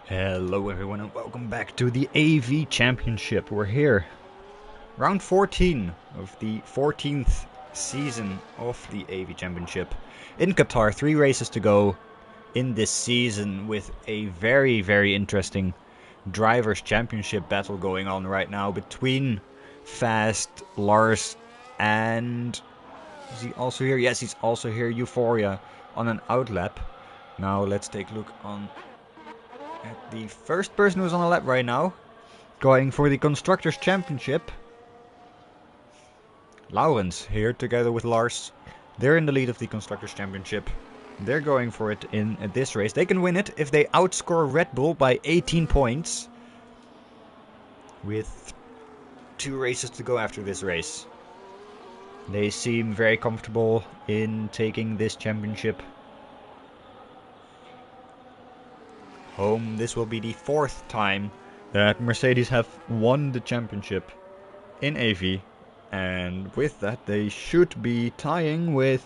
Hello everyone and welcome back to the AV Championship. We're here. Round 14 of the 14th season of the AV Championship in Qatar. 3 races to go in this season with a very interesting Drivers' Championship battle going on right now between Fast, Lars and... Is he also here? Yes, he's also here. Euphoria on an outlap. Now let's take a look on at the first person who's on a lap right now, going for the Constructors' Championship. Laurens here together with Lars. They're in the lead of the Constructors' Championship. They're going for it in this race. They can win it if they outscore Red Bull by 18 points. With 2 races to go after this race. They seem very comfortable in taking this championship home. This will be the 4th time that Mercedes have won the championship in AV, and with that they should be tying with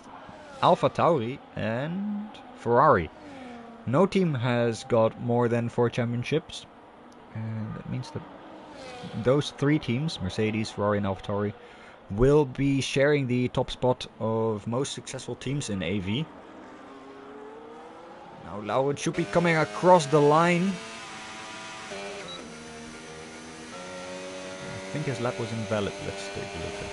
AlphaTauri and Ferrari. No team has got more than 4 championships, and that means that those 3 teams, Mercedes, Ferrari and AlphaTauri, will be sharing the top spot of most successful teams in AV. Now Laurens should be coming across the line. I think his lap was invalid. Let's take a look at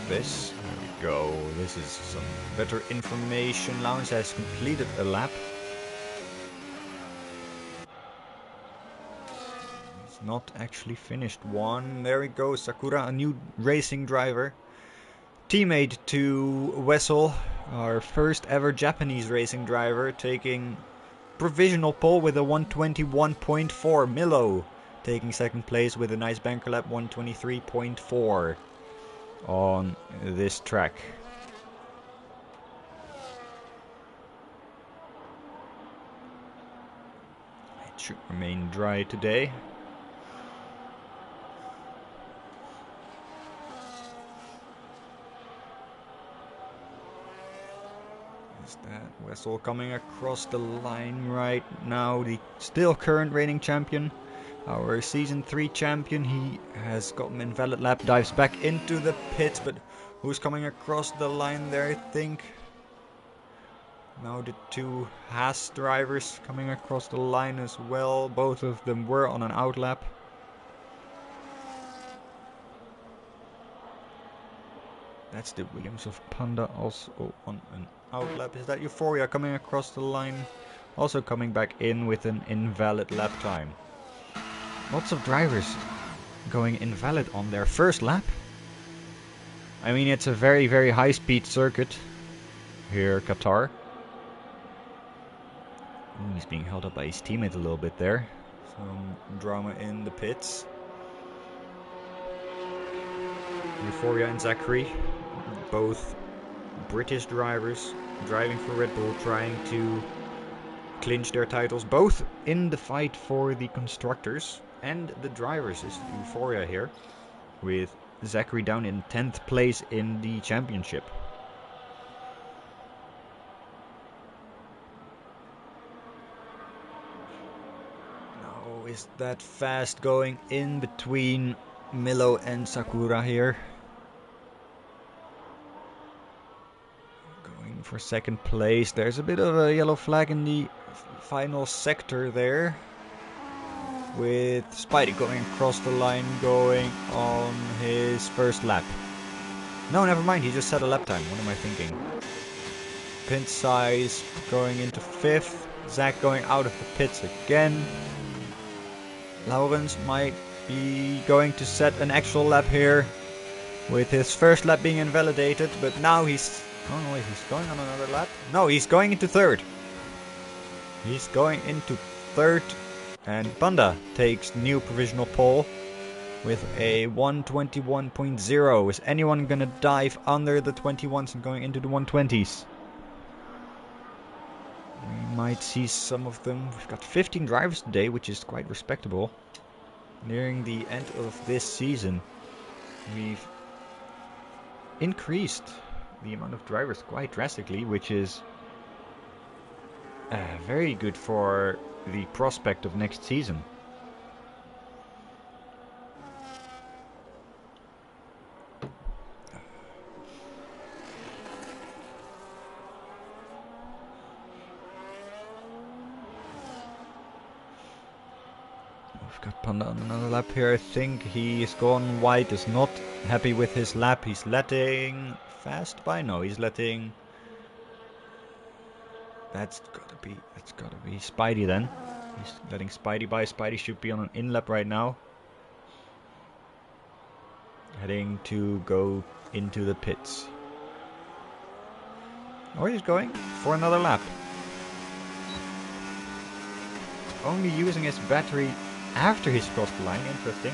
this. There we go. This is some better information. Laurens has completed a lap. He's not actually finished one. There we go. Sakura, a new racing driver. Teammate to Wessel, our first ever Japanese racing driver, taking provisional pole with a 121.4. Milo taking second place with a nice banker lap 123.4 on this track. It should remain dry today. Is that Wessel coming across the line right now? The still current reigning champion, our season 3 champion. He has got an invalid lap, dives back into the pits, but who's coming across the line there? I think now the 2 Haas drivers coming across the line as well. Both of them were on an outlap. That's the Williams of Panda also on an outlap. Is that Euphoria coming across the line? Also coming back in with an invalid lap time. Lots of drivers going invalid on their first lap. I mean, it's a very high speed circuit here, Qatar. Ooh, he's being held up by his teammate a little bit there. Some drama in the pits. Euphoria and Zachary, both British drivers driving for Red Bull, trying to clinch their titles, both in the fight for the constructors and the drivers. Is Euphoria here, with Zachary down in 10th place in the championship. Now is that Fast going in between Milo and Sakura here? Going for second place. There's a bit of a yellow flag in the final sector there, with Spidey going across the line, going on his first lap. No, never mind, he just set a lap time. What am I thinking? Pit size going into 5th. Zach going out of the pits again. Laurens might be going to set an actual lap here, with his first lap being invalidated, but now he's... Oh no, wait, he's going on another lap? No, he's going into 3rd. He's going into 3rd, and Panda takes new provisional pole with a 121.0. Is anyone gonna dive under the 21s and going into the 120s? We might see some of them. We've got 15 drivers today, which is quite respectable. Nearing the end of this season, we've increased the amount of drivers quite drastically, which is very good for the prospect of next season. We've got Panda on another lap here. I think he's gone wide, is not happy with his lap. He's letting fast by? No, he's letting... That's gotta be Spidey then. He's letting Spidey by. Spidey should be on an in lap right now. Heading to go into the pits. Or he's going for another lap. Only using his battery after he's crossed the line. Interesting.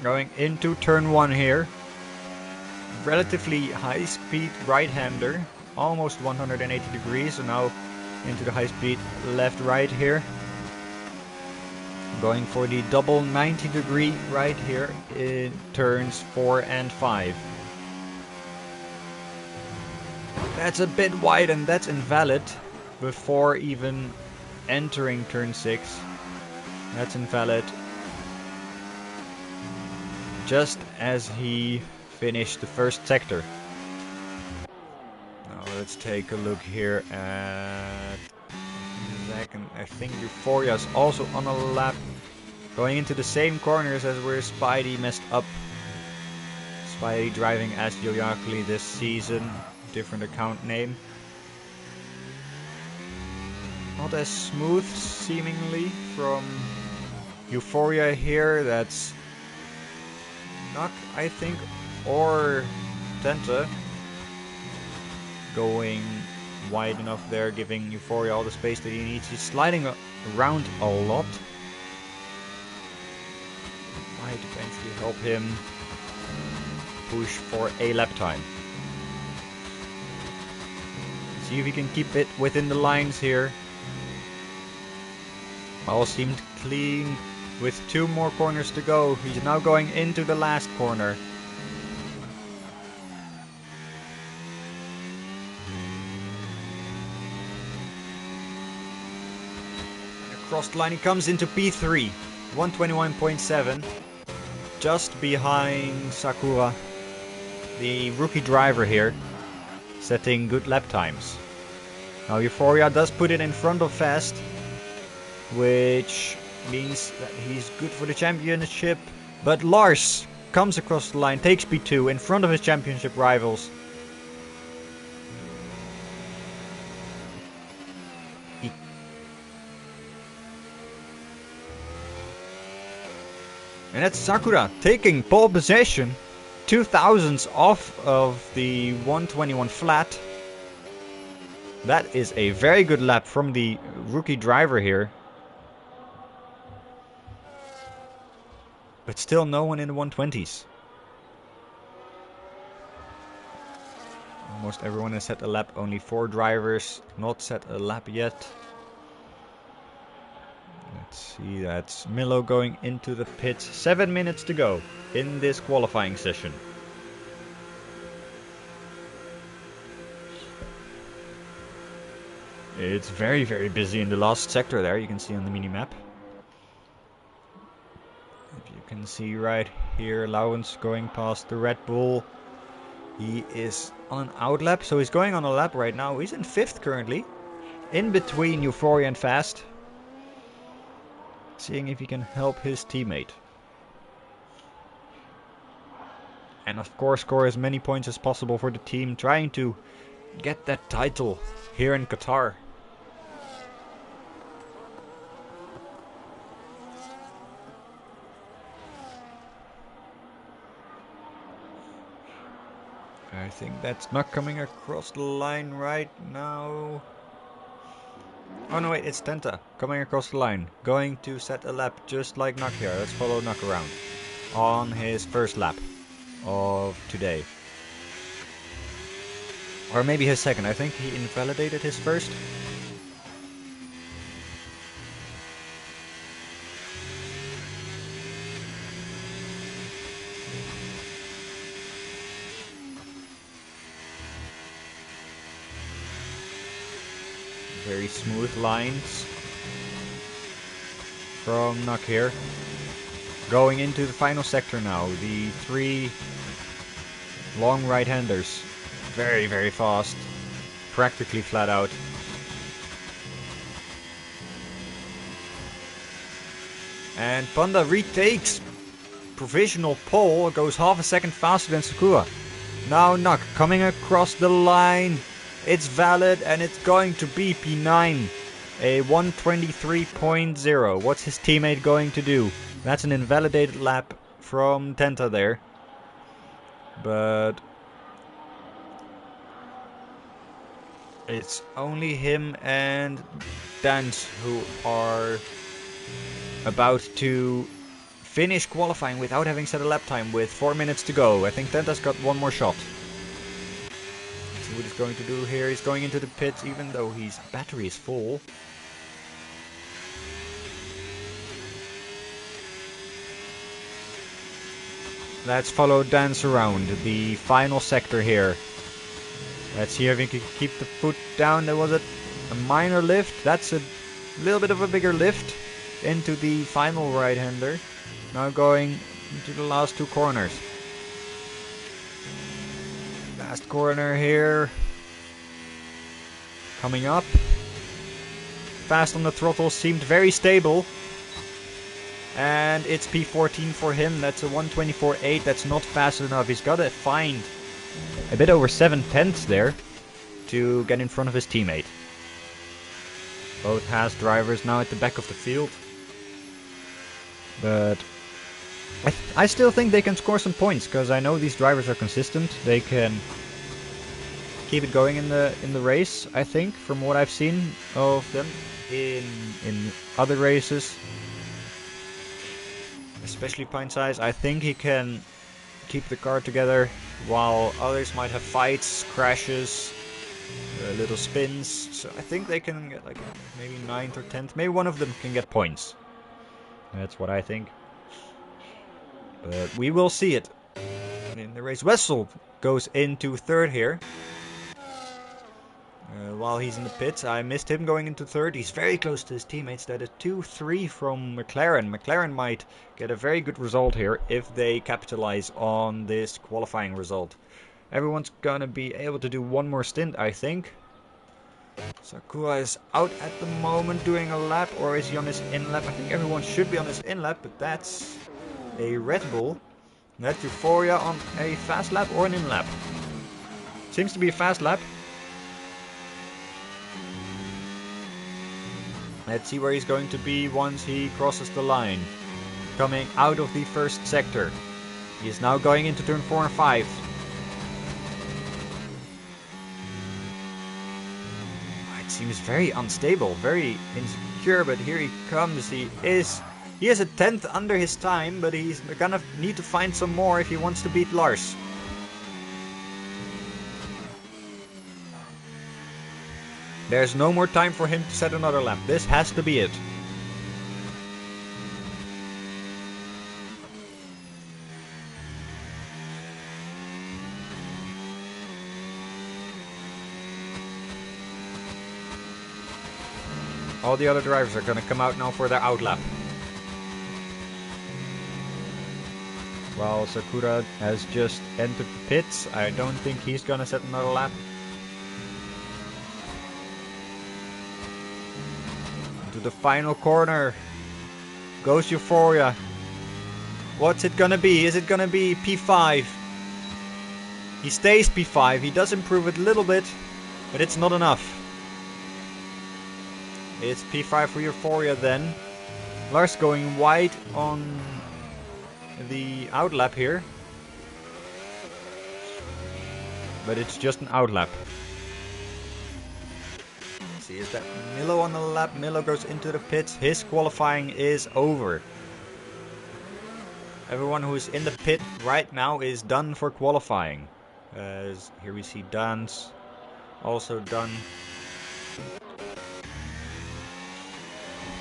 Going into turn 1 here. Relatively high speed right-hander. Almost 180 degrees. So now into the high speed left-right here. Going for the double 90 degree right here in turns 4 and 5. That's a bit wide and that's invalid before even entering turn 6. That's invalid. Just as he finished the first sector. Now let's take a look here at second. I think Euphoria is also on a lap. Going into the same corners as where Spidey messed up. Spidey driving as Yoyakli this season. Different account name. Not as smooth seemingly from Euphoria here. That's Nuck, I think, or Tenta. Going wide enough there, giving Euphoria all the space that he needs. He's sliding around a lot. Might eventually help him push for a lap time. See if he can keep it within the lines here. All seemed clean with 2 more corners to go. He's now going into the last corner. Across the line he comes into P3. 121.7. Just behind Sakura. The rookie driver here. Setting good lap times. Now Euphoria does put it in front of Fast. Which means that he's good for the championship. But Lars comes across the line, takes P2 in front of his championship rivals. And that's Sakura taking pole position. 2,000ths off of the 121 flat. That is a very good lap from the rookie driver here. But still no one in the 120s. Almost everyone has set a lap. Only 4 drivers not set a lap yet. Let's see, that's Milo going into the pits. 7 minutes to go in this qualifying session. It's very, very busy in the last sector there, you can see on the mini-map. If you can see right here, Lawrence going past the Red Bull. He is on an out lap, so he's going on a lap right now. He's in 5th currently. In between Euphoria and Fast. Seeing if he can help his teammate. And of course score as many points as possible for the team. Trying to get that title here in Qatar. I think that's not coming across the line right now. Oh no, wait, it's Tenta coming across the line. Going to set a lap just like Nuck here. Let's follow Nuck around. On his first lap of today. Or maybe his second. I think he invalidated his first. Very smooth lines from Nuck here. Going into the final sector now. The 3 long right-handers. Very, very fast. Practically flat out. And Panda retakes provisional pole. Goes half a second faster than Sakura. Now Nuck coming across the line. It's valid and it's going to be P9. A 123.0. What's his teammate going to do? That's an invalidated lap from Tenta there. But it's only him and Dance who are about to finish qualifying without having set a lap time with 4 minutes to go. I think Tenta's got one more shot. Let's see what he's going to do here. He's going into the pits even though his battery is full. Let's follow Dance around the final sector here. Let's see if he can keep the foot down. There was a minor lift. That's a little bit of a bigger lift into the final right-hander. Now going into the last 2 corners. Last corner here. Coming up. Fast on the throttle, seemed very stable. And it's P14 for him. That's a 124.8. That's not fast enough. He's got to find a bit over 7/10 there to get in front of his teammate. Both Haas drivers now at the back of the field. But I still think they can score some points because I know these drivers are consistent. They can keep it going in the race, I think, from what I've seen of them in other races. Especially Pint Size, I think he can keep the car together while others might have fights, crashes, little spins. So I think they can get like maybe 9th or 10th. Maybe one of them can get points. That's what I think. But we will see it in the race. Wessel goes into 3rd here. While he's in the pits, I missed him going into 3rd. He's very close to his teammates. That is 2-3 from McLaren. McLaren might get a very good result here if they capitalize on this qualifying result. Everyone's gonna be able to do one more stint, I think. Sakura is out at the moment doing a lap, or is he on his in lap? I think everyone should be on his in lap, but that's a Red Bull. That's Euphoria on a fast lap or an in lap. Seems to be a fast lap. Let's see where he's going to be once he crosses the line. Coming out of the 1st sector. He is now going into turn 4 and 5. It seems very unstable, very insecure, but here he comes. He is a 10th under his time, but he's gonna need to find some more if he wants to beat Lars. There's no more time for him to set another lap. This has to be it. All the other drivers are going to come out now for their out lap. While Sakura has just entered the pits, I don't think he's going to set another lap. To the final corner goes Euphoria. What's it gonna be? Is it gonna be P5? He stays P5. He does improve it a little bit, but it's not enough. It's P5 for Euphoria then. Lars going wide on the outlap here, but it's just an outlap. See, is that Milo on the lap? Milo goes into the pits. His qualifying is over. Everyone who is in the pit right now is done for qualifying. Here we see Dance also done.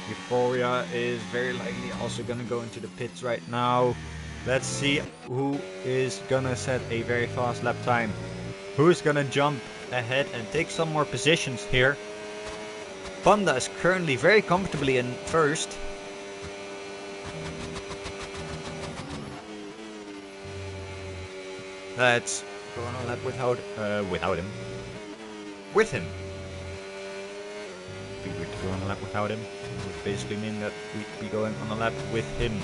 Euphoria is very likely also gonna go into the pits right now. Let's see who is gonna set a very fast lap time. Who's gonna jump ahead and take some more positions here. Panda is currently very comfortably in first. Let's go on a lap without him. With him. If we were to go on a lap without him, it would basically mean that we'd be going on a lap with him.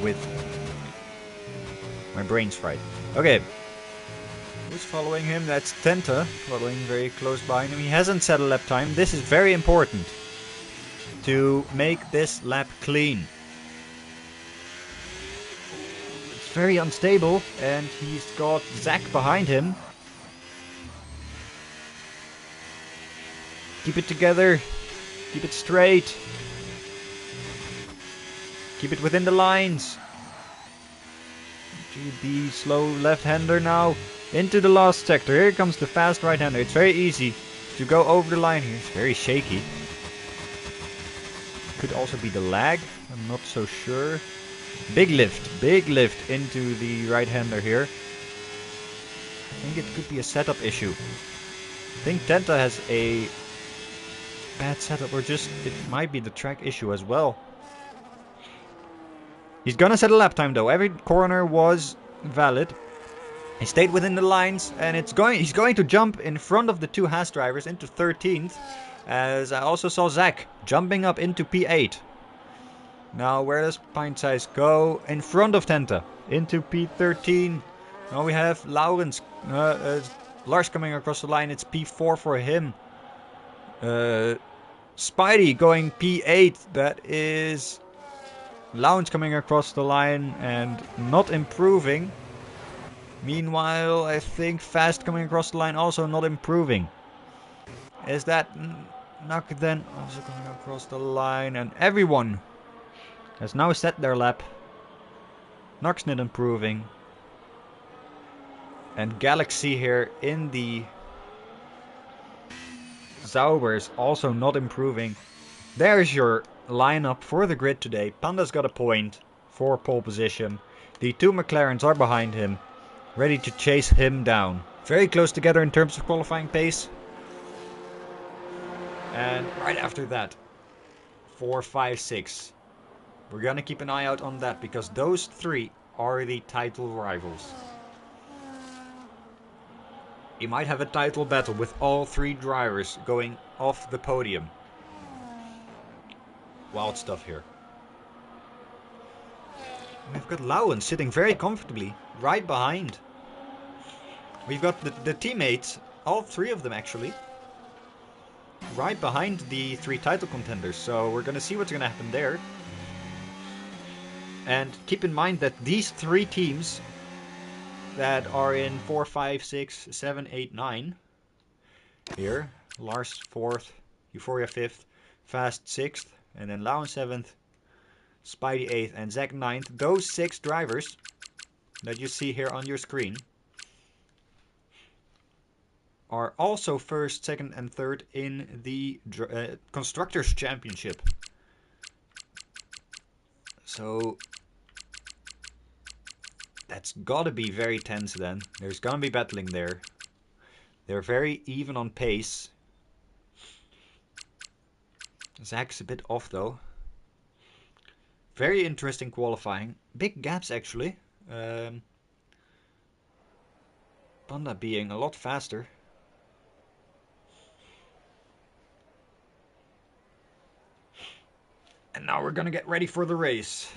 With my brain's fried. Okay. Who's following him? That's Tenta, following very close behind him. He hasn't set a lap time. This is very important to make this lap clean. It's very unstable, and he's got Zach behind him. Keep it together. Keep it straight. Keep it within the lines. The slow left-hander now into the last sector. Here comes the fast right-hander. It's very easy to go over the line here. It's very shaky. Could also be the lag. I'm not so sure. Big lift into the right-hander here. I think it could be a setup issue. I think Tenta has a bad setup, or just it might be the track issue as well. He's gonna set a lap time though. Every corner was valid. He stayed within the lines, and he's going to jump in front of the two Haas drivers into 13th. As I also saw Zach jumping up into P8. Now where does Pint Size go? In front of Tenta into P13. Now we have Lars coming across the line. It's P4 for him. Spidey going P8. That is Lounge coming across the line and not improving. Meanwhile, I think Fast coming across the line also not improving. Is that Nak then also coming across the line? And everyone has now set their lap. Nak's not improving. And Galaxy here in the Zaubers also not improving. There's your lineup for the grid today. Panda's got a point for pole position. The two McLarens are behind him, ready to chase him down. Very close together in terms of qualifying pace. And right after that, 4, 5, 6. We're gonna keep an eye out on that, because those three are the title rivals. You might have a title battle with all three drivers going off the podium. Wild stuff here. We've got Lowen sitting very comfortably right behind. We've got the teammates, all three of them actually, right behind the three title contenders. So we're going to see what's going to happen there. And keep in mind that these three teams that are in 4, 5, 6, 7, 8, 9 here, Lars 4th, Euphoria 5th, Fast 6th, and then Lowen 7th, Spidey 8th, and Zach 9th. Those 6 drivers that you see here on your screen are also 1st, 2nd, and 3rd in the Constructors' Championship. So that's gotta be very tense then. There's gonna be battling there. They're very even on pace. Zach's a bit off though. Very interesting qualifying. Big gaps actually. Panda being a lot faster. And now we're gonna get ready for the race.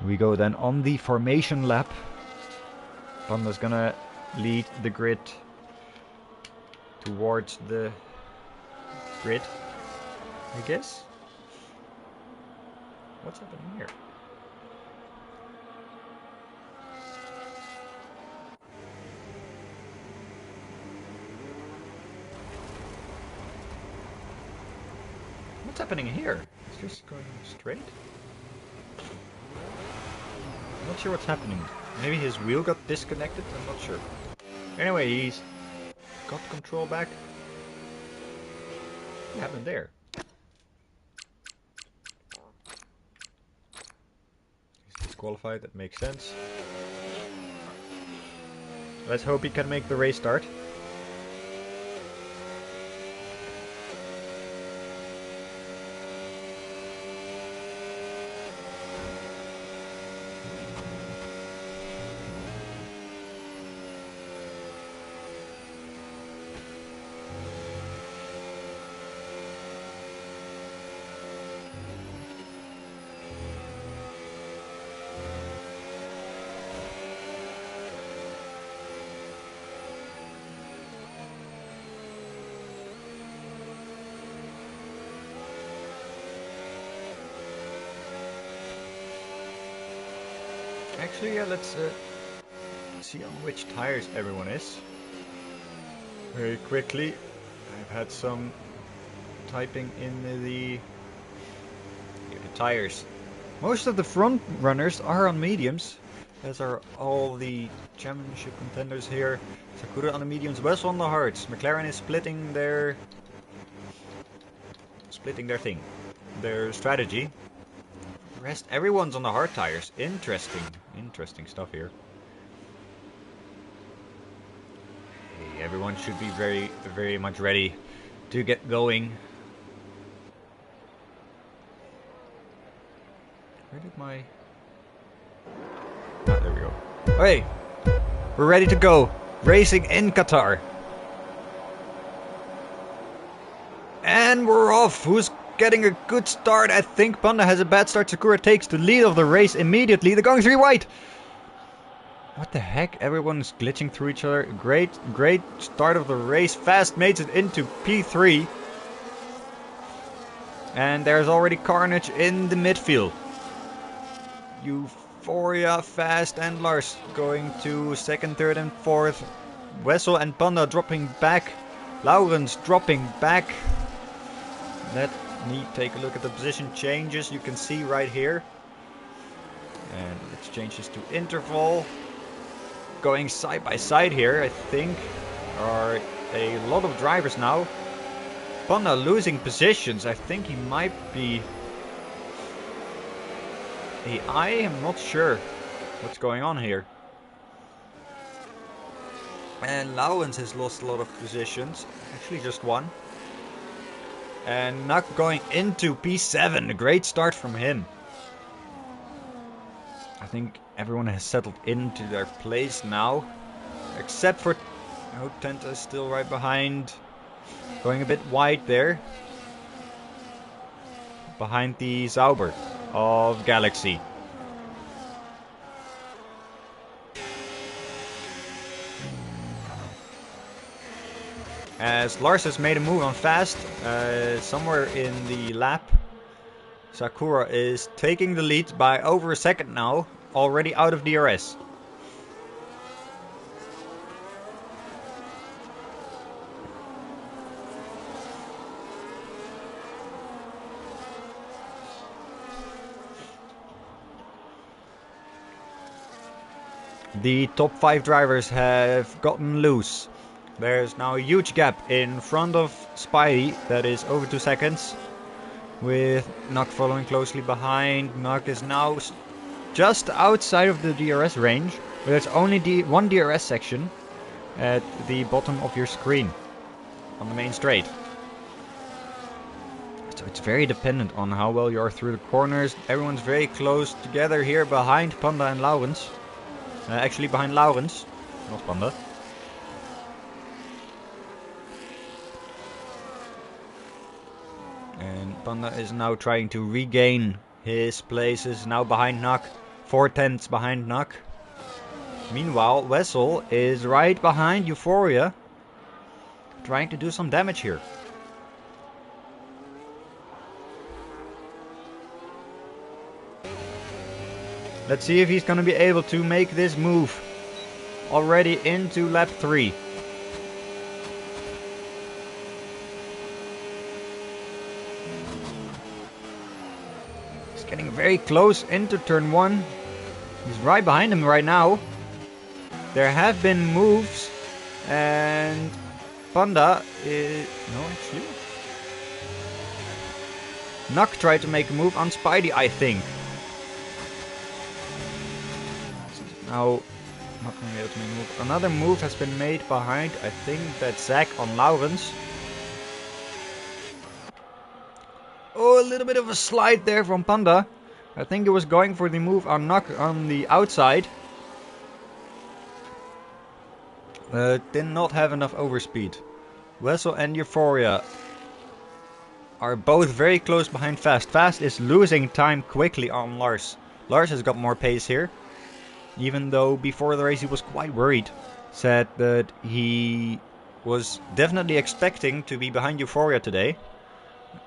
We go then on the formation lap. Panda's gonna lead the grid towards the grid, I guess. What's happening here? What's happening here? It's just going straight? I'm not sure what's happening. Maybe his wheel got disconnected? I'm not sure. Anyway, he's got control back. What happened there? He's disqualified, that makes sense. Let's hope he can make the race start. Actually, yeah, let's see on which tires everyone is. Very quickly. I've had some typing in the tires. Most of the front runners are on mediums, as are all the championship contenders here. Sakura on the mediums, Wessel on the hards. McLaren is splitting their thing, their strategy. The rest, everyone's on the hard tires. Interesting stuff here. Hey, everyone should be very much ready to get going. Where did my... Ah, there we go. Hey, we're ready to go. Racing in Qatar. And we're off. Who's getting a good start? I think Panda has a bad start. Sakura takes the lead of the race immediately. They're going 3 wide. What the heck? Everyone's glitching through each other. Great start of the race. Fast makes it into P3. And there's already carnage in the midfield. Euphoria, Fast and Lars going to second, third and fourth. Wessel and Panda dropping back. Laurens dropping back. Let me take a look at the position changes. You can see right here. And let's change this to interval. Going side by side here, I think, are a lot of drivers now. Panda losing positions. I think he might be... I am not sure what's going on here. And Laurens has lost a lot of positions. Actually just one. And Nak going into P7. A great start from him. I think everyone has settled into their place now. Except for... Oh, Tenta is still right behind. Going a bit wide there. Behind the Zauber of Galaxy. As Lars has made a move on Fast, somewhere in the lap, Sakura is taking the lead by over a second now, already out of DRS. The top 5 drivers have gotten loose. There's now a huge gap in front of Spidey, that is over 2 seconds. With Nak following closely behind. Nak is now just outside of the DRS range. But there's only one DRS section at the bottom of your screen. On the main straight. So it's very dependent on how well you are through the corners. Everyone's very close together here behind Panda and Laurens. Actually behind Laurens, not Panda. And Panda is now trying to regain his places. Now behind Nak. 4/10 behind Nuck. Meanwhile, Wessel is right behind Euphoria, trying to do some damage here. Let's see if he's gonna be able to make this move already into lap 3. He's getting very close into turn 1. He's right behind him right now. There have been moves, and Panda is... no, actually. Nuck tried to make a move on Spidey, I think. Now, not going to be able to make a move. Another move has been made behind, I think that's Zach on Laurens. Oh, a little bit of a slide there from Panda. I think he was going for the move on Nuck on the outside. Did not have enough overspeed. Wessel and Euphoria are both very close behind Fast. Fast is losing time quickly on Lars. Lars has got more pace here. Even though before the race he was quite worried. Said that he was definitely expecting to be behind Euphoria today.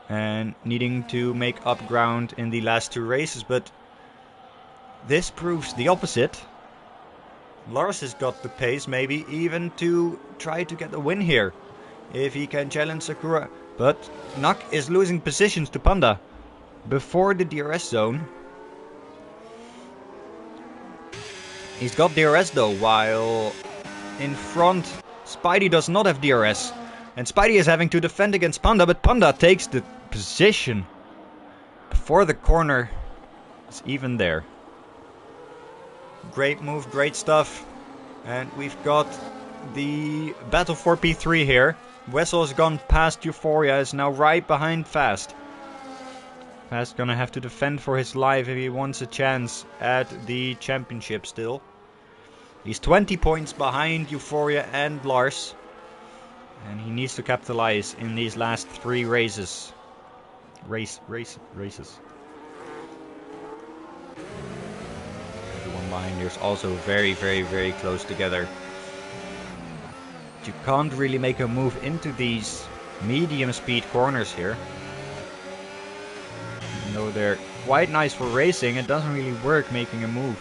And needing to make up ground in the last 2 races. But this proves the opposite. Lars has got the pace maybe even to try to get the win here. If he can challenge Sakura. But Nuck is losing positions to Panda. Before the DRS zone. He's got DRS though, while in front Spidey does not have DRS. And Spidey is having to defend against Panda, but Panda takes the position before the corner is even there. Great move, great stuff. And we've got the battle for P3 here. Wessel has gone past Euphoria, is now right behind Fast. Fast gonna have to defend for his life if he wants a chance at the championship still. He's 20 points behind Euphoria and Lars. And he needs to capitalize in these last 3 races. Races. Everyone behind here is also very, very, very close together. You can't really make a move into these medium speed corners here. Even though they're quite nice for racing, it doesn't really work making a move.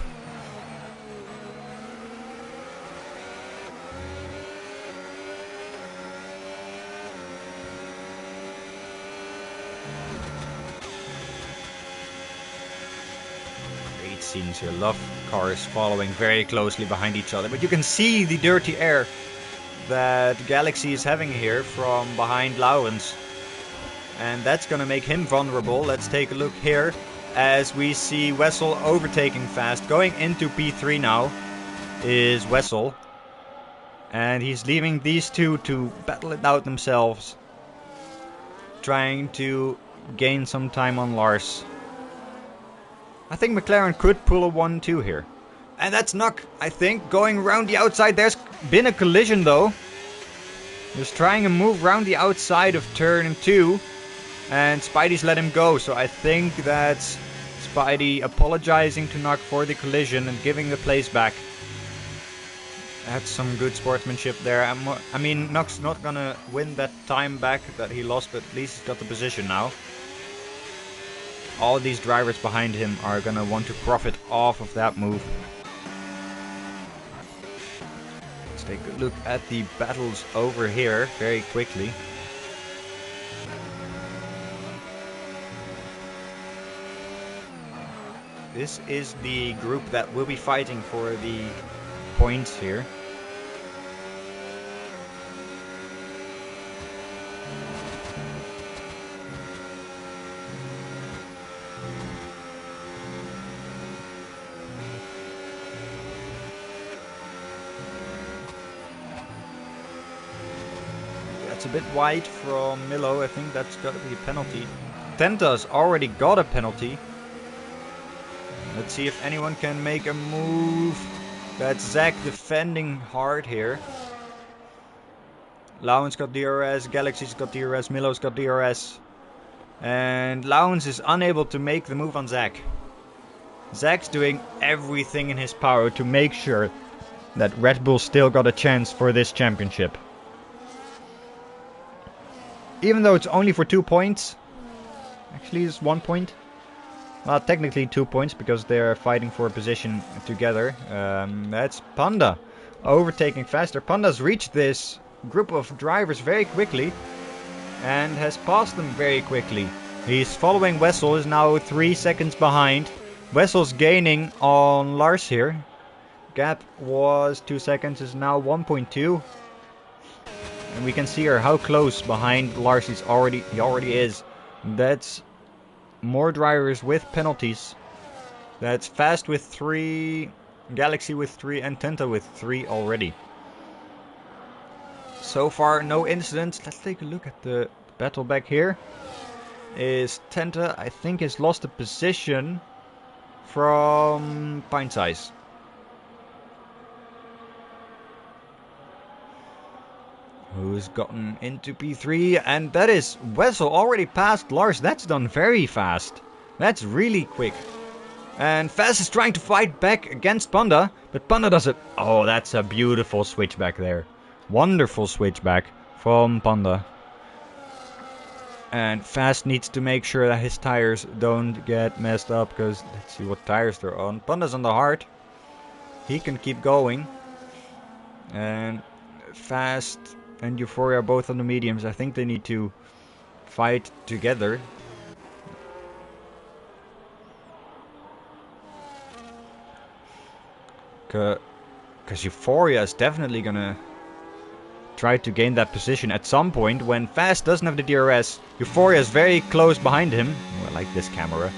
Scenes here. Love cars following very closely behind each other, but you can see the dirty air that Galaxy is having here from behind Laurens, and that's gonna make him vulnerable. Let's take a look here as we see Wessel overtaking Fast. Going into P3 now is Wessel, and he's leaving these two to battle it out themselves, trying to gain some time on Lars. I think McLaren could pull a 1-2 here. And that's Nuck, I think, going around the outside. There's been a collision though. Just trying a move around the outside of turn 2. And Spidey's let him go. So I think that's Spidey apologizing to Nuck for the collision and giving the place back. That's some good sportsmanship there. I mean, Nuck's not gonna win that time back that he lost, but at least he's got the position now. All these drivers behind him are gonna want to profit off of that move. Let's take a look at the battles over here very quickly. This is the group that will be fighting for the points here. It's a bit wide from Milo. I think that's got to be a penalty. Tenta's already got a penalty. Let's see if anyone can make a move. That's Zach defending hard here. Laurens got DRS, Galaxy's got DRS, Milo's got DRS. And Laurens is unable to make the move on Zach. Zach's doing everything in his power to make sure that Red Bull still got a chance for this championship. Even though it's only for 2 points. Actually, it's 1 point. Well, technically 2 points because they're fighting for a position together. That's Panda overtaking faster. Panda's reached this group of drivers very quickly and has passed them very quickly. He's following Wessel, is now 3 seconds behind. Wessel's gaining on Lars here. Gap was 2 seconds, is now 1.2. And we can see here how close behind Lars he already is. That's more drivers with penalties. That's Fast with 3, Galaxy with 3 and Tenta with 3 already. So far no incidents. Let's take a look at the battle back here. Is Tenta, I think, has lost a position from Pint Size. Who's gotten into P3, and that is Wessel already passed Lars. That's done very fast. That's really quick. And Fast is trying to fight back against Panda, but Panda does it. Oh, that's a beautiful switchback there. Wonderful switchback from Panda. And Fast needs to make sure that his tires don't get messed up, because let's see what tires they're on. Panda's on the hard. He can keep going. And Fast and Euphoria are both on the mediums. I think they need to fight together. Because Euphoria is definitely gonna try to gain that position at some point. When Fast doesn't have the DRS, Euphoria is very close behind him. Oh, I like this camera,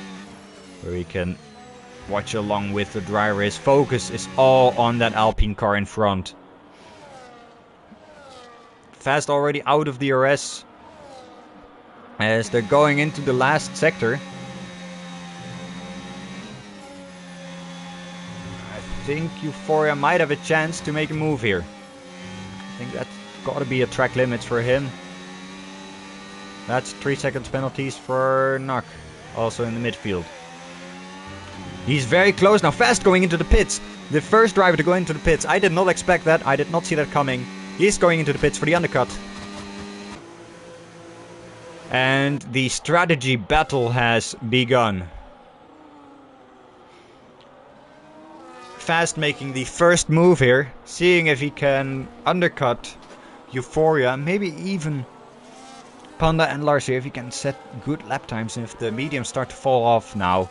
where he can watch along with the driver. His focus is all on that Alpine car in front. Fast already out of DRS as they're going into the last sector. I think Euphoria might have a chance to make a move here. I think that's got to be a track limits for him. That's 3 seconds penalties for Nak, also in the midfield. He's very close now. Fast going into the pits. The first driver to go into the pits. I did not expect that. I did not see that coming. He's going into the pits for the undercut. And the strategy battle has begun. Fast making the first move here. Seeing if he can undercut Euphoria. Maybe even Panda and Lars here. If he can set good lap times. And if the mediums start to fall off now.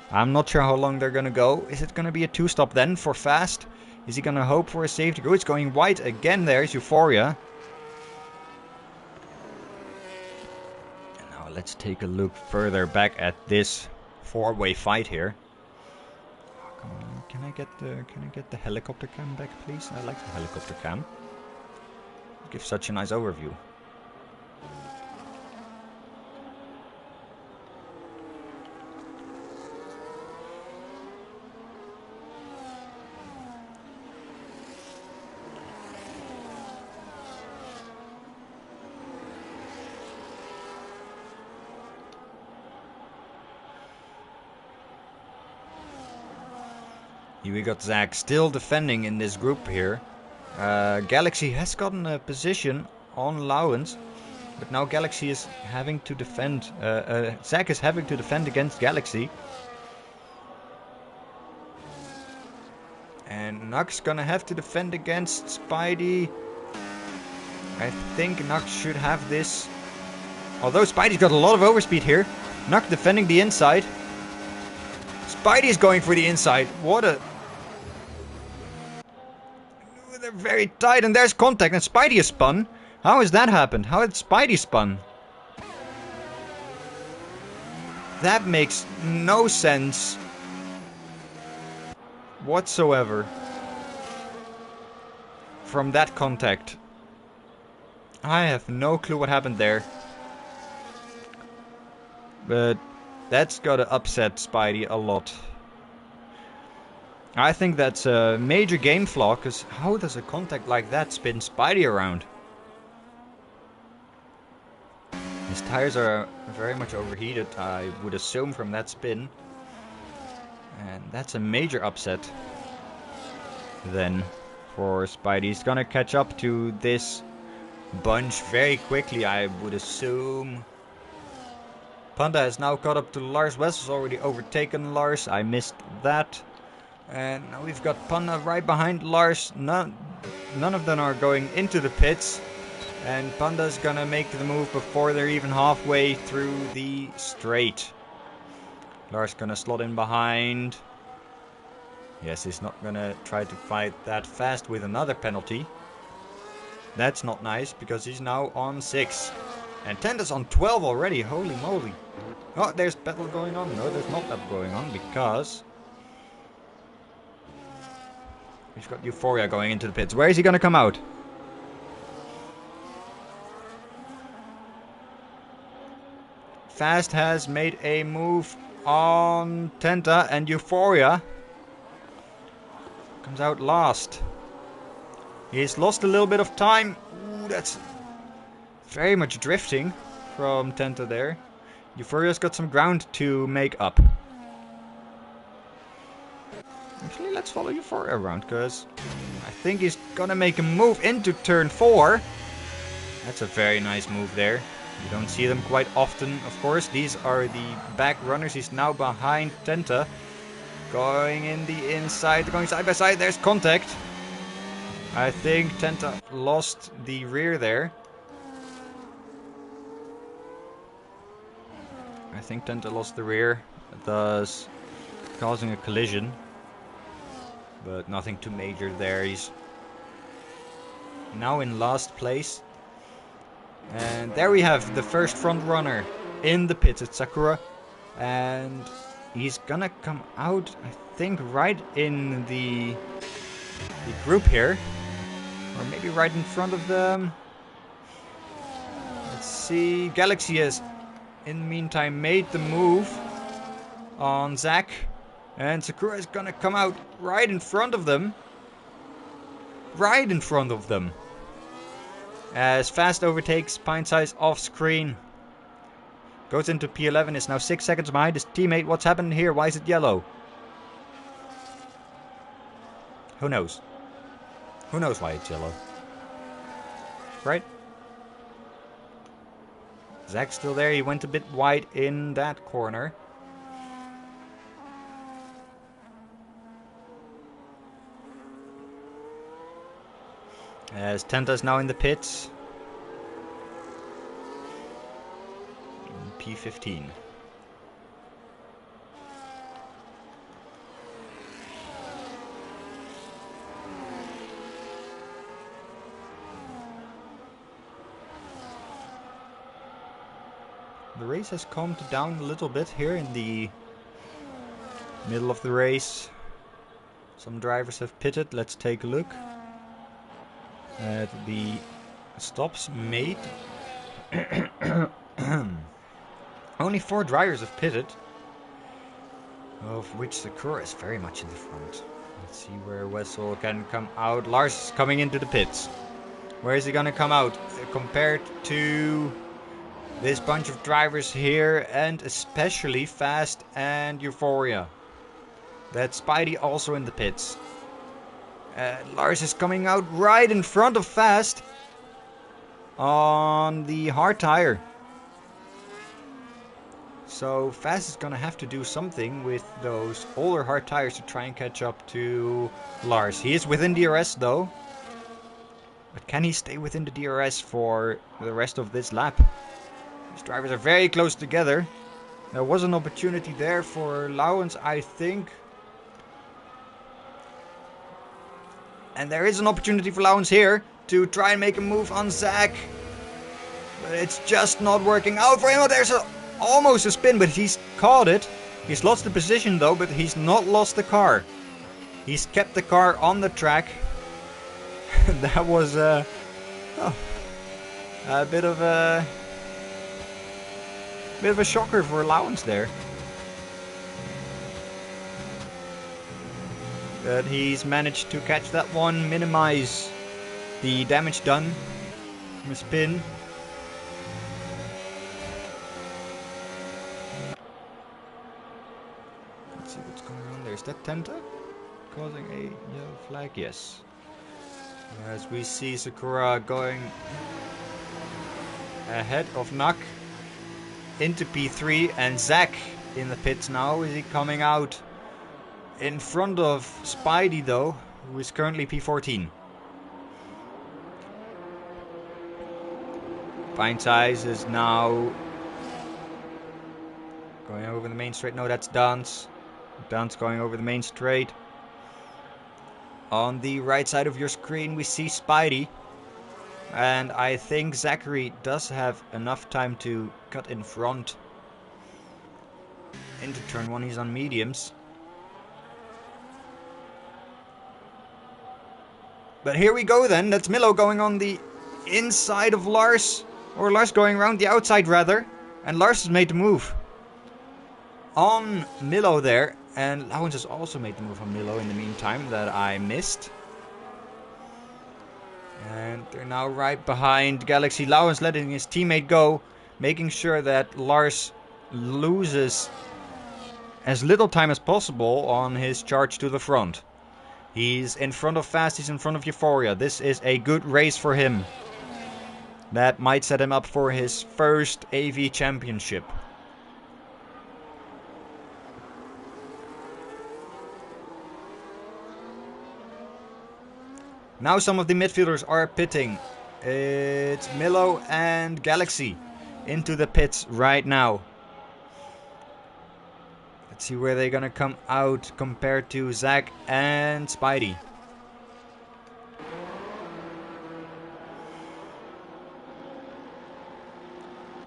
I'm not sure how long they're going to go. Is it going to be a 2-stop then for Fast? Is he going to hope for a safety go? It's going wide again. There's Euphoria. And now let's take a look further back at this 4-way fight here. Oh, come on. Can I get the helicopter cam back, please? I like the helicopter cam. It gives such a nice overview. We got Zach still defending in this group here. Galaxy has gotten a position on Lowens, but now Galaxy is having to defend. Zach is having to defend against Galaxy. And Nux gonna have to defend against Spidey. I think Nux should have this. Although Spidey's got a lot of overspeed here. Nux defending the inside. Spidey's going for the inside. What a... They're very tight, and there's contact, and Spidey is spun. How has that happened? How had Spidey spun? That makes no sense whatsoever from that contact. I have no clue what happened there. But that's gotta upset Spidey a lot. I think that's a major game flaw, because how does a contact like that spin Spidey around? His tires are very much overheated, I would assume, from that spin. And that's a major upset then for Spidey. He's gonna catch up to this bunch very quickly, I would assume. Panda has now caught up to Lars. Wes has already overtaken Lars. I missed that. And now we've got Panda right behind Lars. None of them are going into the pits. And Panda's gonna make the move before they're even halfway through the straight. Lars gonna slot in behind. Yes, he's not gonna try to fight that fast with another penalty. That's not nice, because he's now on 6. And Tenda's on 12 already, holy moly. Oh, there's battle going on. No, there's not battle going on, because we've got Euphoria going into the pits. Where is he gonna come out? Fast has made a move on Tenta, and Euphoria comes out last. He's lost a little bit of time. Ooh, that's very much drifting from Tenta there. Euphoria's got some ground to make up. Actually, let's follow Euphoria around, because I think he's gonna make a move into turn 4. That's a very nice move there. You don't see them quite often, of course. These are the back runners. He's now behind Tenta. Going in the inside, they're going side by side. There's contact. I think Tenta lost the rear there. I think Tenta lost the rear, thus causing a collision. But nothing too major there. He's now in last place. And there we have the first front runner in the pits. It's Sakura. And he's gonna come out, I think, right in the group here. Or maybe right in front of them. Let's see. Galaxy has, in the meantime, made the move on Zack. And Sakura is gonna come out right in front of them. Right in front of them. As Fast overtakes Pine Size off screen. Goes into P11, is now 6 seconds behind his teammate. What's happened here? Why is it yellow? Who knows? Who knows why it's yellow? Right? Zack's still there. He went a bit wide in that corner. As Tenta's now in the pits. P15. The race has calmed down a little bit here in the middle of the race. Some drivers have pitted. Let's take a look at the stops made. Only 4 drivers have pitted, of which Sakura is very much in the front. Let's see where Wessel can come out. Lars is coming into the pits. Where is he gonna come out? Compared to this bunch of drivers here, and especially Fast and Euphoria. That's Spidey also in the pits. Lars is coming out right in front of Fast on the hard tire. So Fast is gonna have to do something with those older hard tires to try and catch up to Lars. He is within DRS though. But can he stay within the DRS for the rest of this lap? These drivers are very close together. There was an opportunity there for Lowens, I think. And there is an opportunity for Lowens here to try and make a move on Zack. But it's just not working out for him. Oh, there's almost a spin, but he's caught it. He's lost the position though, but he's not lost the car. He's kept the car on the track. That was a bit of a shocker for allowance there. But he's managed to catch that one, minimize the damage done from a spin. that Tenta causing a yellow flag? Yes. As we see Sakura going ahead of Nak into P3, and Zack in the pits now. Is he coming out in front of Spidey though, who is currently P14? Pint Size is now going over the main straight. No, that's Dance. Dance going over the main straight. On the right side of your screen we see Spidey. And I think Zachary does have enough time to cut in front into turn 1. He's on mediums. But here we go then. That's Milo going on the inside of Lars. Or Lars going around the outside rather. And Lars has made the move on Milo there. And Lawrence has also made the move on Milo in the meantime that I missed. And they're now right behind Galaxy. Lawrence letting his teammate go. Making sure that Lars loses as little time as possible on his charge to the front. He's in front of Fast, he's in front of Euphoria. This is a good race for him. That might set him up for his first AV championship. Now some of the midfielders are pitting. It's Milo and Galaxy into the pits right now. Let's see where they're gonna come out compared to Zack and Spidey.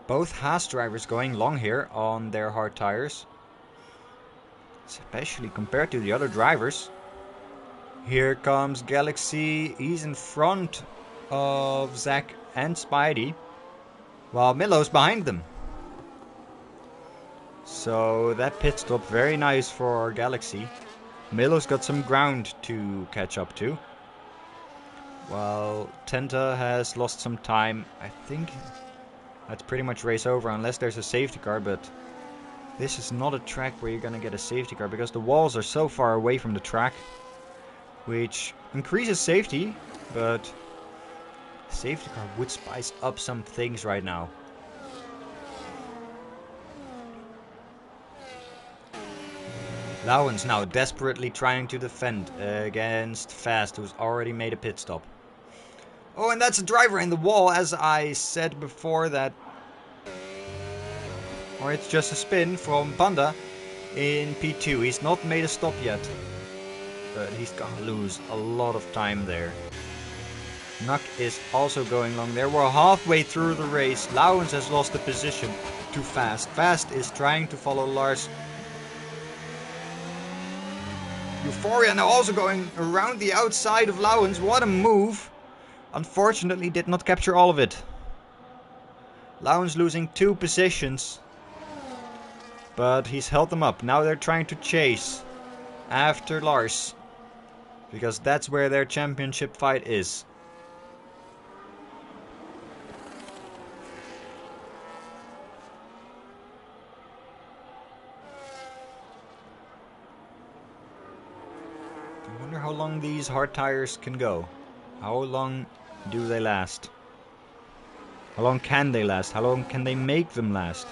Both Haas drivers going long here on their hard tires. Especially compared to the other drivers. Here comes Galaxy. He's in front of Zack and Spidey. While Milo's behind them. So that pit stop, very nice for Galaxy. Milo's got some ground to catch up to. While Tenta has lost some time. I think that's pretty much race over unless there's a safety car. But this is not a track where you're going to get a safety car. Because the walls are so far away from the track. Which increases safety. But safety car would spice up some things right now. Lawrence now desperately trying to defend against Fast, who's already made a pit stop. Oh, and that's a driver in the wall, as I said before that... Or it's just a spin from Panda in P2. He's not made a stop yet. But he's gonna lose a lot of time there. Nuck is also going long there. We're halfway through the race. Lawrence has lost the position to Fast. Fast is trying to follow Lars. Euphoria now also going around the outside of Lawrence. What a move. Unfortunately did not capture all of it. Lawrence losing 2 positions. But he's held them up. Now they're trying to chase after Lars. Because that's where their championship fight is. I wonder how long these hard tires can go. How long do they last? How long can they last? How long can they make them last?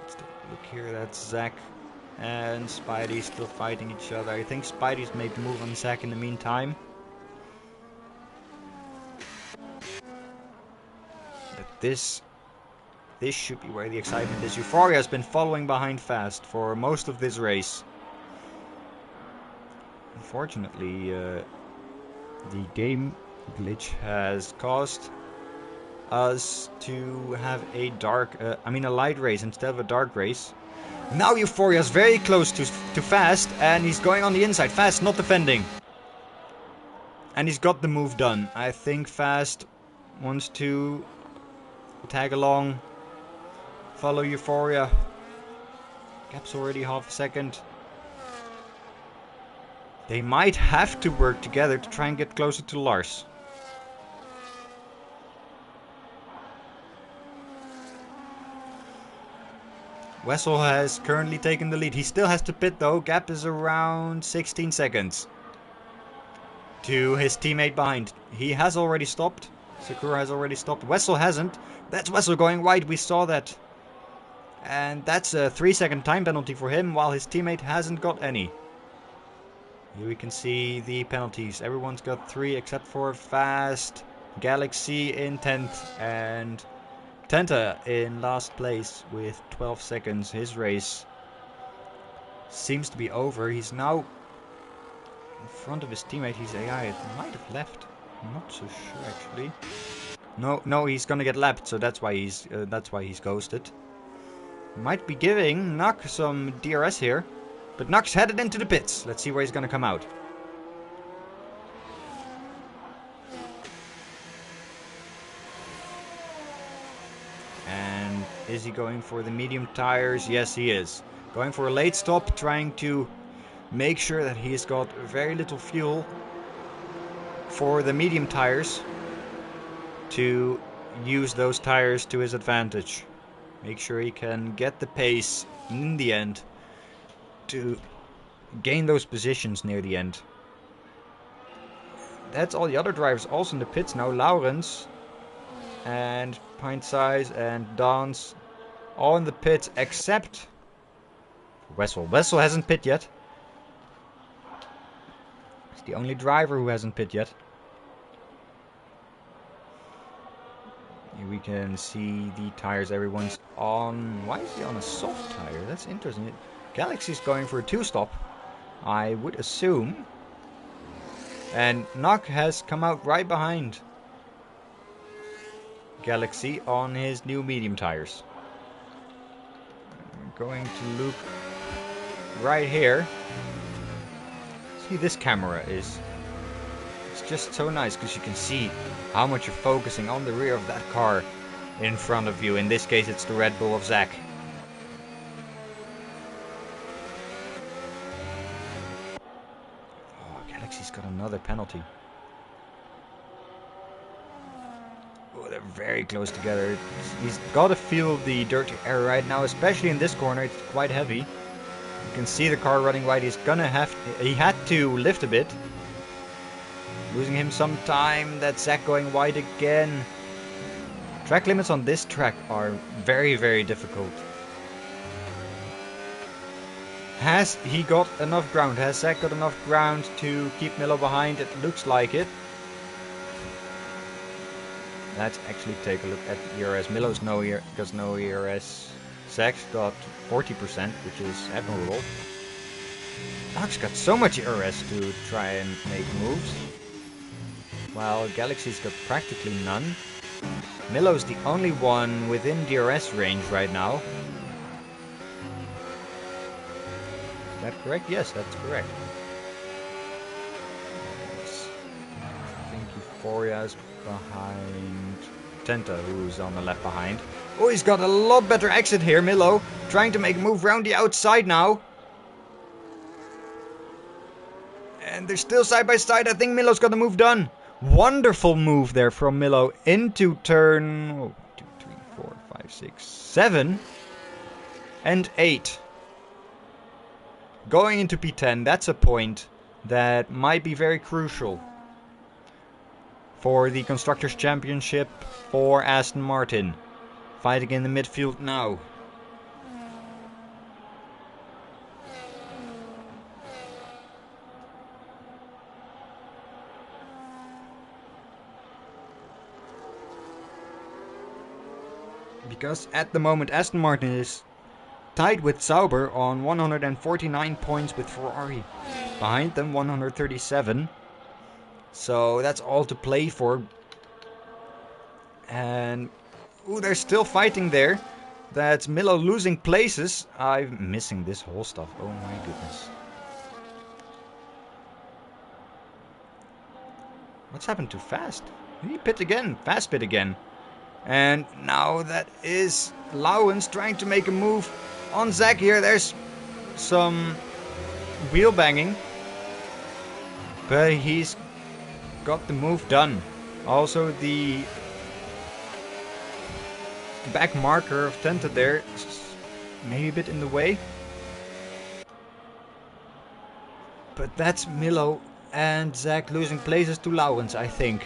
Let's take a look here. That's Zack and Spidey still fighting each other. I think Spidey's made the move on Zack in the meantime. But this should be where the excitement is. Euphoria has been following behind Fast for most of this race. Unfortunately, the game glitch has caused us to have a light race instead of a dark race. Now Euphoria is very close to Fast, and he's going on the inside. Fast not defending. And he's got the move done. I think Fast wants to tag along, follow Euphoria. Gap's already half a second. They might have to work together to try and get closer to Lars. Wessel has currently taken the lead. He still has to pit though. Gap is around 16 seconds to his teammate behind. He has already stopped. Sakura has already stopped. Wessel hasn't. That's Wessel going wide. We saw that. And that's a 3-second time penalty for him, while his teammate hasn't got any. Here we can see the penalties. Everyone's got 3 except for Fast Galaxy in 10th and Tenta in last place with 12 seconds. His race seems to be over. He's now in front of his teammate. His AI might have left. I'm not so sure actually. No, he's gonna get lapped, so that's why he's ghosted. Might be giving Nuck some DRS here, but Nuck's headed into the pits. Let's see where he's gonna come out. And is he going for the medium tires? Yes, he is. Going for a late stop, trying to make sure that he's got very little fuel for the medium tires to use those tires to his advantage. Make sure he can get the pace in the end to gain those positions near the end. That's all the other drivers also in the pits now. Laurens and Pint Size and Dance all in the pits except Wessel. Wessel hasn't pit yet. He's the only driver who hasn't pit yet. Here we can see the tires everyone's on. Why is he on a soft tire? That's interesting. Galaxy's going for a 2-stop, I would assume. And Nock has come out right behind Galaxy on his new medium tires. We're going to look right here. See, this camera is... it's just so nice because you can see how much you're focusing on the rear of that car in front of you. In this case, it's the Red Bull of Zach. Oh, Galaxy's got another penalty. Oh, they're very close together. He's got to feel the dirty air right now, especially in this corner. It's quite heavy. You can see the car running wide. He's gonna have... he had to lift a bit. Losing him some time. That's Zach going wide again. Track limits on this track are very, very difficult. Has he got enough ground? Has Zach got enough ground to keep Milo behind? It looks like it. Let's actually take a look at the ERS. Milo's got no ERS. Zach's got 40%, which is admirable. Nock's got so much ERS to try and make moves, while Galaxy's got practically none. Milo's the only one within DRS range right now. Is that correct? Yes, that's correct. I think Euphoria's behind Tenta, who's on the left behind. Oh, he's got a lot better exit here, Milo. Trying to make a move round the outside now. And they're still side by side. I think Milo's got the move done. Wonderful move there from Milo into turn 1, 2, 3, 4, 5, 6, 7 and 8. Going into P10, that's a point that might be very crucial for the Constructors' Championship for Aston Martin. Fighting in the midfield now. Because at the moment Aston Martin is tied with Sauber on 149 points with Ferrari. Behind them 137. So that's all to play for. And ooh, they're still fighting there. That's Milo losing places. I'm missing this whole stuff. Oh my goodness. What's happened to Fast? He pit again. Fast pit again. And now that is Lowens trying to make a move on Zach here. There's some wheel banging. But he's got the move done. Also the back marker of Tenta there maybe a bit in the way. But that's Milo and Zach losing places to Laurens, I think.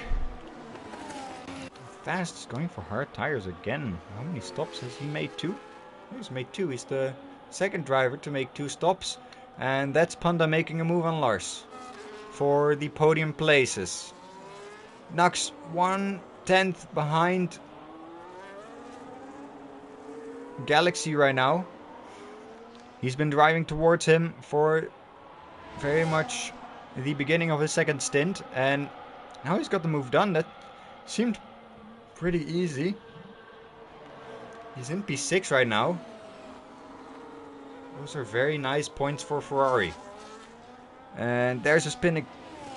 Fast is going for hard tires again. How many stops has he made? 2? He's made 2. He's the second driver to make 2 stops. And that's Panda making a move on Lars for the podium places. Nux 1/10 behind Galaxy right now. He's been driving towards him for very much the beginning of his second stint, and now he's got the move done. That seemed pretty easy. He's in P6 right now. Those are very nice points for Ferrari. And there's a spin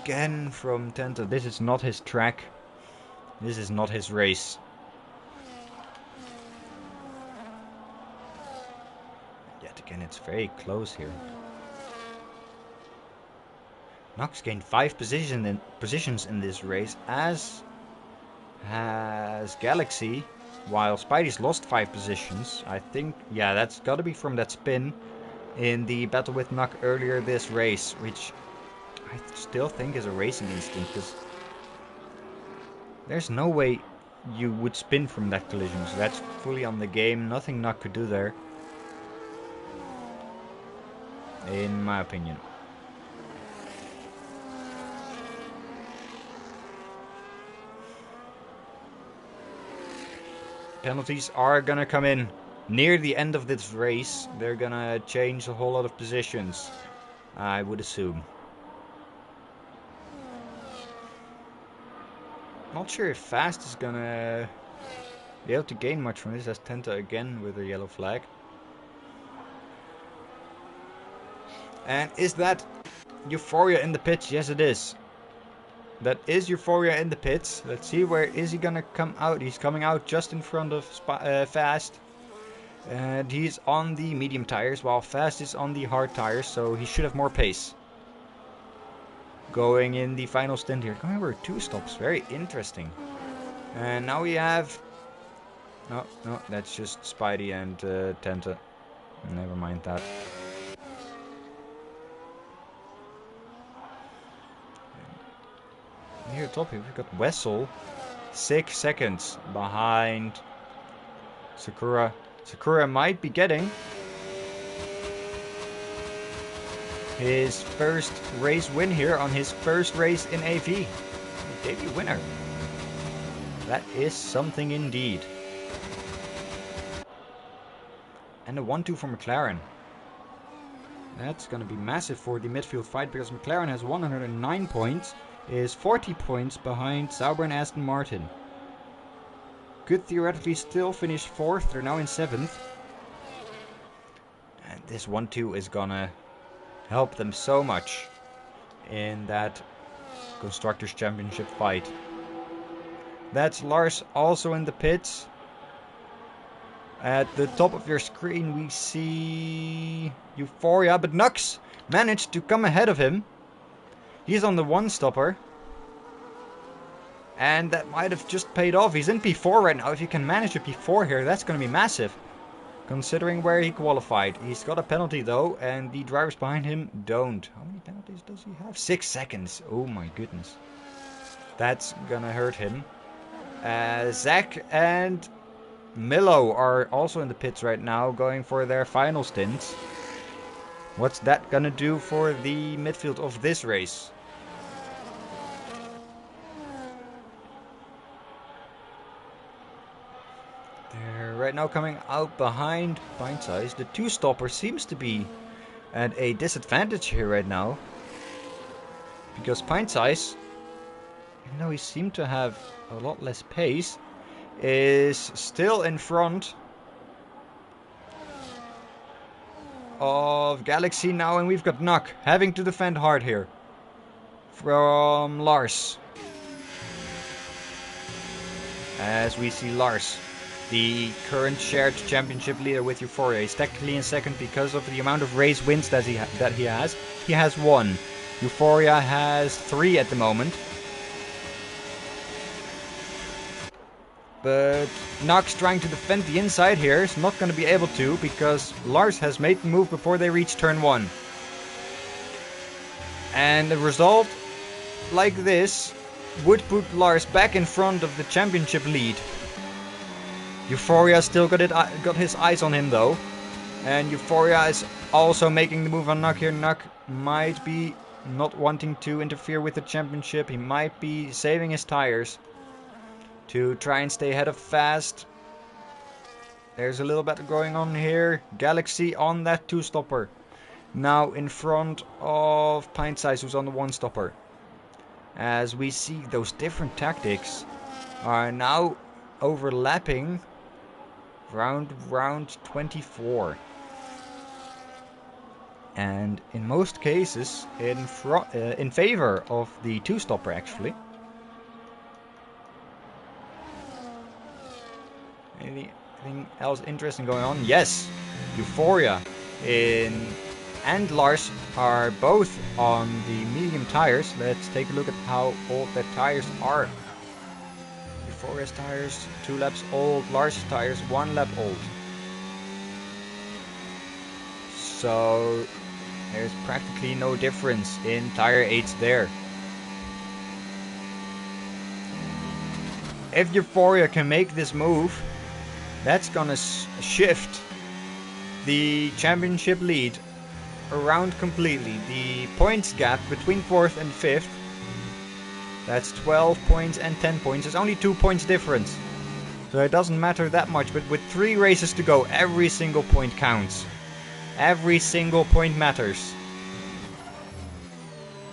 again from Tenta. This is not his track. This is not his race. Yet again, it's very close here. Knox gained 5 positions in this race, as has Galaxy, while Spidey's lost 5 positions. I think, yeah, that's got to be from that spin in the battle with Nuck earlier this race, which I still think is a racing instinct, because there's no way you would spin from that collision, so that's fully on the game. Nothing Nuck could do there, in my opinion. Penalties are gonna come in near the end of this race. They're gonna change a whole lot of positions, I would assume. Not sure if Fast is gonna be able to gain much from this, as Tenta again with a yellow flag. And is that Euphoria in the pits? Yes, it is. That is Euphoria in the pits. Let's see, where is he gonna come out? He's coming out just in front of Fast. And he's on the medium tires, while Fast is on the hard tires, so he should have more pace. Going in the final stint here. Going over 2 stops, very interesting. And now we have... No, that's just Spidey and Tenta. Never mind that. Near the top here, we've got Wessel, 6 seconds behind Sakura. Sakura might be getting his first race win here on his first race in AV. Debut winner. That is something indeed. And a 1-2 for McLaren. That's going to be massive for the midfield fight, because McLaren has 109 points. Is 40 points behind Sauber and Aston Martin. Could theoretically still finish 4th, they're now in 7th. And this 1-2 is gonna help them so much in that Constructors' Championship fight. That's Lars also in the pits. At the top of your screen we see Euphoria, but Nux managed to come ahead of him. He's on the 1-stopper. And that might have just paid off. He's in P4 right now. If you can manage a P4 here, that's going to be massive, considering where he qualified. He's got a penalty though, and the drivers behind him don't. How many penalties does he have? 6 seconds. Oh my goodness. That's going to hurt him. Zach and Milo are also in the pits right now, going for their final stints. What's that going to do for the midfield of this race? They're right now coming out behind Pint Size. The 2-stopper seems to be at a disadvantage here right now, because Pint Size, even though he seemed to have a lot less pace, is still in front of Galaxy now, and we've got Nuck having to defend hard here from Lars. As we see Lars, the current shared championship leader with Euphoria. He's technically in second because of the amount of race wins that he has. He has 1. Euphoria has 3 at the moment. But Nox trying to defend the inside here is not going to be able to, because Lars has made the move before they reach turn 1. And the result like this would put Lars back in front of the championship lead. Euphoria still got his eyes on him though. And Euphoria is also making the move on Nuck here. Nuck might be not wanting to interfere with the championship. He might be saving his tires to try and stay ahead of Fast. There's a little bit going on here. Galaxy on that 2-stopper. Now in front of Pint Size, who's on the 1-stopper. As we see, those different tactics are now overlapping round 24. And in most cases in favor of the 2-stopper actually. Anything else interesting going on? Yes, Euphoria and Lars are both on the medium tires. Let's take a look at how old their tires are. Euphoria's tires 2 laps old, Lars' tires 1 lap old. So there's practically no difference in tire age there. If Euphoria can make this move, that's gonna shift the championship lead around completely. The points gap between 4th and 5th, that's 12 points and 10 points. There's only 2 points difference. So it doesn't matter that much, but with 3 races to go, every single point counts. Every single point matters.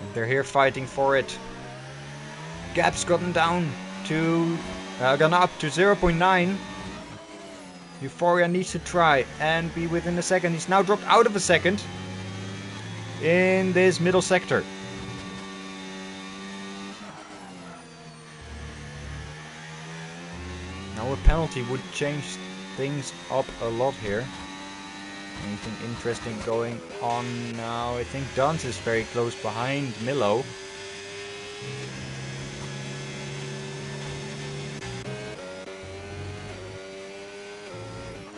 And they're here fighting for it. Gap's gotten down to gone up to 0.9. Euphoria needs to try and be within a second. He's now dropped out of a second in this middle sector. Now a penalty would change things up a lot here. Anything interesting going on now? I think Dance is very close behind Milo.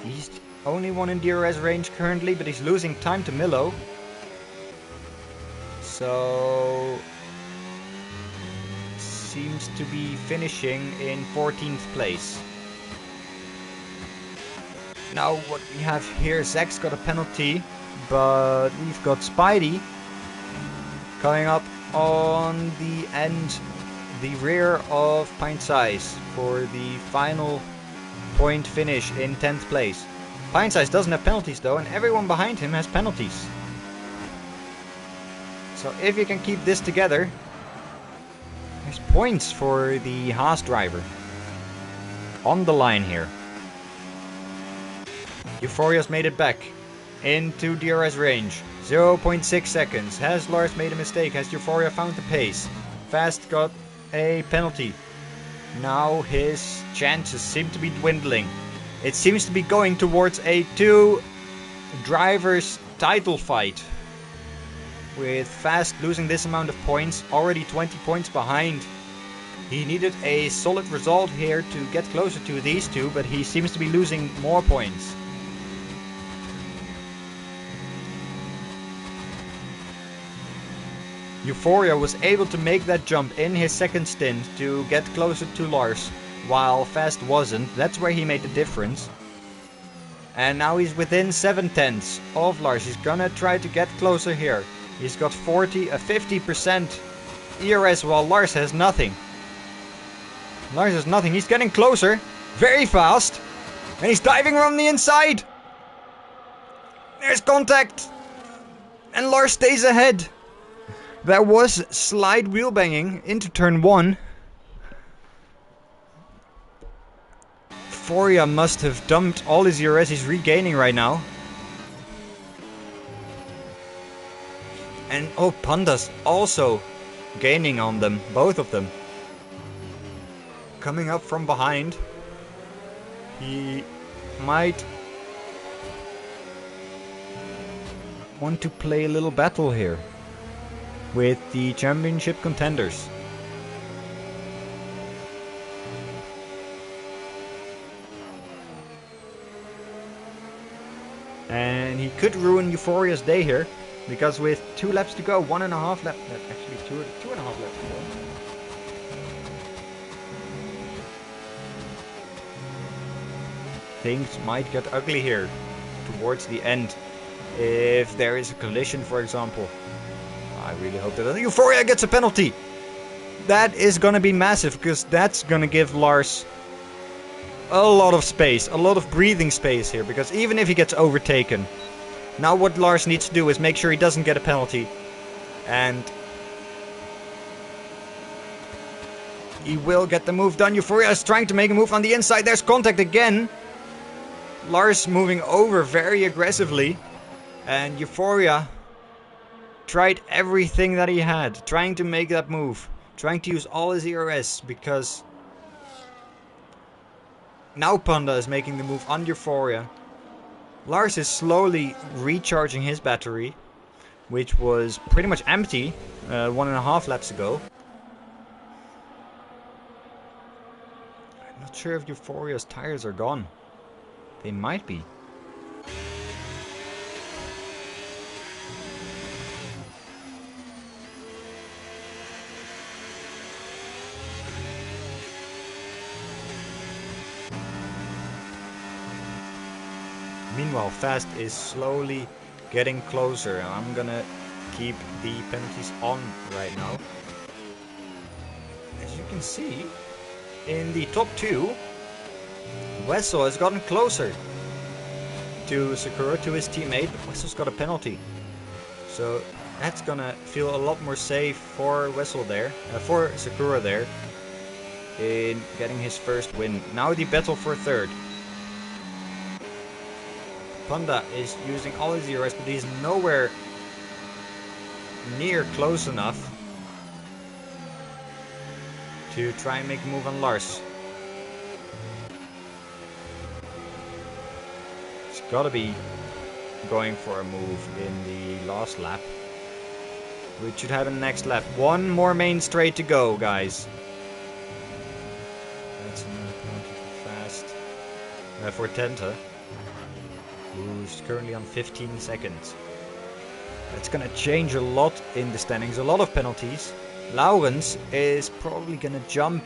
He's only one in DRS range currently, but he's losing time to Milo. So seems to be finishing in 14th place. Now what we have here, Zach's got a penalty, but we've got Spidey coming up on the end, the rear of Pint Size for the final point finish in 10th place. Pint Size doesn't have penalties though, and everyone behind him has penalties. So if you can keep this together, there's points for the Haas driver on the line here. Euphoria's made it back into DRS range. 0.6 seconds. Has Lars made a mistake? Has Euphoria found the pace? Fast got a penalty. Now his chances seem to be dwindling. It seems to be going towards a 2 drivers title fight. With Fast losing this amount of points, already 20 points behind. He needed a solid result here to get closer to these two, but he seems to be losing more points. Euphoria was able to make that jump in his second stint to get closer to Lars, while Fast wasn't. That's where he made the difference. And now he's within 7/10 of Lars. He's gonna try to get closer here. He's got 50% ERS while Lars has nothing. Lars has nothing. He's getting closer. Very fast. And he's diving around the inside. There's contact. And Lars stays ahead. That was slide wheel banging into turn 1. Euphoria must have dumped all his ERS. He's regaining right now. And oh, Panda's also gaining on them. Both of them. Coming up from behind. He might want to play a little battle here with the championship contenders. And he could ruin Euphoria's day here. Because with 2 laps to go, 1.5 left. Actually, two and a half laps to go. Things might get ugly here towards the end. If there is a collision, for example. I really hope that Euphoria gets a penalty. That is going to be massive, because that's going to give Lars a lot of space, a lot of breathing space here, because even if he gets overtaken, now what Lars needs to do is make sure he doesn't get a penalty, and he will get the move done. Euphoria is trying to make a move on the inside. There's contact again. Lars moving over very aggressively, and Euphoria tried everything that he had, trying to make that move. Trying to use all his ERS, because now Panda is making the move on Euphoria. Lars is slowly recharging his battery, which was pretty much empty 1.5 laps ago. I'm not sure if Euphoria's tires are gone. They might be. Meanwhile, Fast is slowly getting closer, and I'm gonna keep the penalties on right now. As you can see, in the top 2, Wessel has gotten closer to Sakura, to his teammate, but Wessel's got a penalty. So that's gonna feel a lot more safe for Wessel there, for Sakura there, in getting his first win. Now the battle for third. Panda is using all his ERS, but he's nowhere near close enough to try and make a move on Lars. He's gotta be going for a move in the last lap, which should happen next lap. One more main straight to go, guys. That's another penalty for Fast. For Tenta, who's currently on 15 seconds. That's gonna change a lot in the standings, a lot of penalties. Laurens is probably gonna jump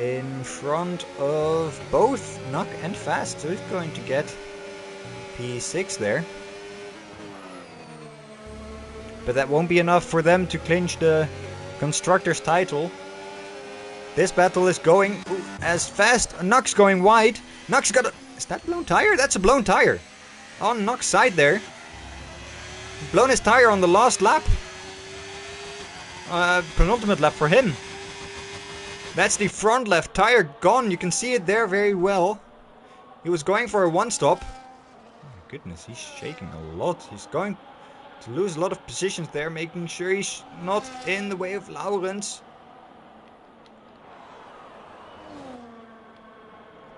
in front of both Nuck and Fast, so he's going to get P6 there. But that won't be enough for them to clinch the Constructors title. This battle is going as fast. Nuck's going wide. Nuck's got a... Is that a blown tire? That's a blown tire. On Nuck's side there. Blown his tire on the last lap. Penultimate lap for him. That's the front left tire gone. You can see it there very well. He was going for a one-stop. Oh my goodness, he's shaking a lot. He's going to lose a lot of positions there, making sure he's not in the way of Laurens.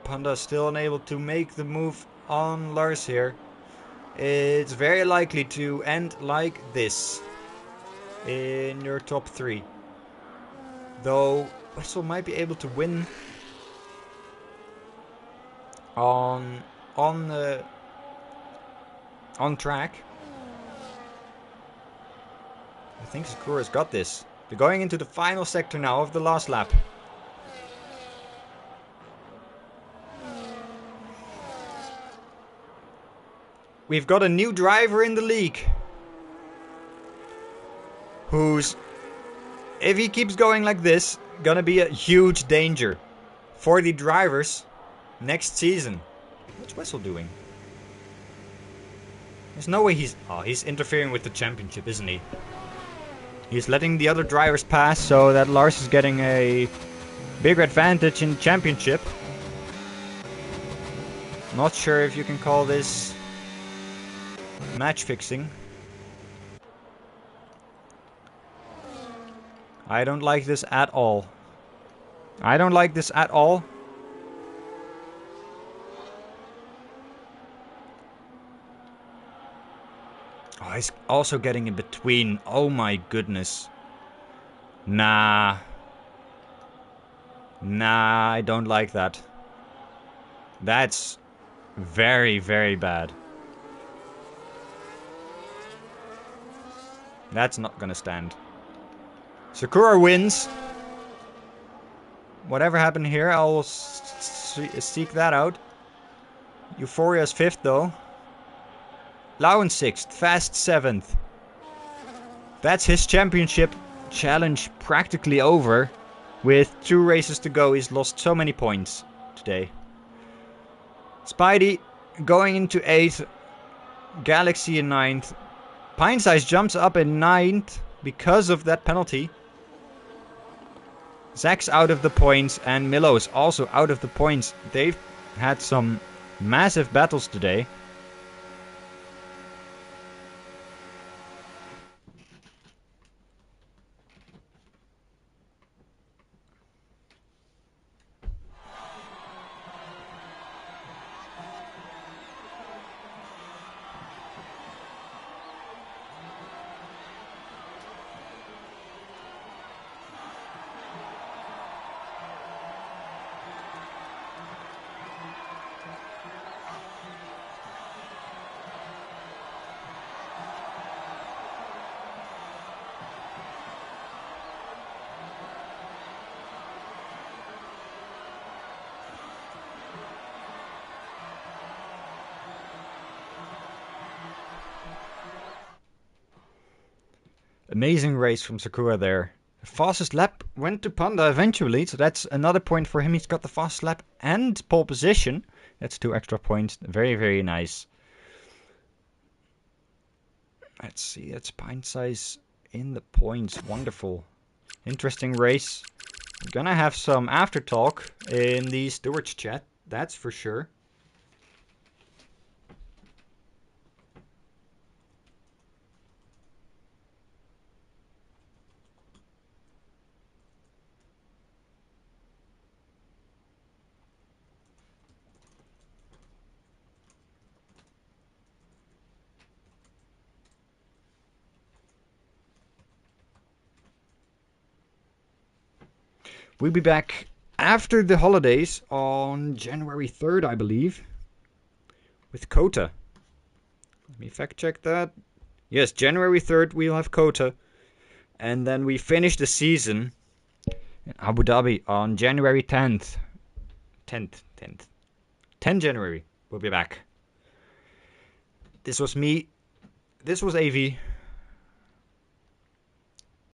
Panda still unable to make the move on Lars here. It's very likely to end like this in your top 3. Though Wessel might be able to win on track. I think Sakura's got this. They're going into the final sector now of the last lap. We've got a new driver in the league, who's, if he keeps going like this, gonna be a huge danger for the drivers next season. What's Wessel doing? There's no way he's... Oh, he's interfering with the championship, isn't he? He's letting the other drivers pass so that Lars is getting a bigger advantage in the championship. Not sure if you can call this match fixing. I don't like this at all. I don't like this at all. Oh, he's also getting in between. Oh my goodness. Nah. Nah, I don't like that. That's very, very bad. That's not gonna stand. Sakura wins. Whatever happened here, I will seek that out. Euphoria's 5th though. Lowen 6th, Fast 7th. That's his championship challenge practically over. With 2 races to go, he's lost so many points today. Spidey going into 8th. Galaxy in 9th. Pine Size jumps up in 9th because of that penalty. Zach's out of the points and Milo's also out of the points. They've had some massive battles today. Amazing race from Sakura there. The fastest lap went to Panda eventually, so that's another point for him. He's got the fastest lap and pole position. That's 2 extra points. Very, very nice. Let's see, that's Pine Size in the points. Wonderful. Interesting race. We're gonna have some after talk in the stewards chat, that's for sure. We'll be back after the holidays on January 3rd, I believe, with Kota. Let me fact check that. Yes, January 3rd we'll have Kota. And then we finish the season in Abu Dhabi on January 10th. 10 January, we'll be back. This was me. This was AV.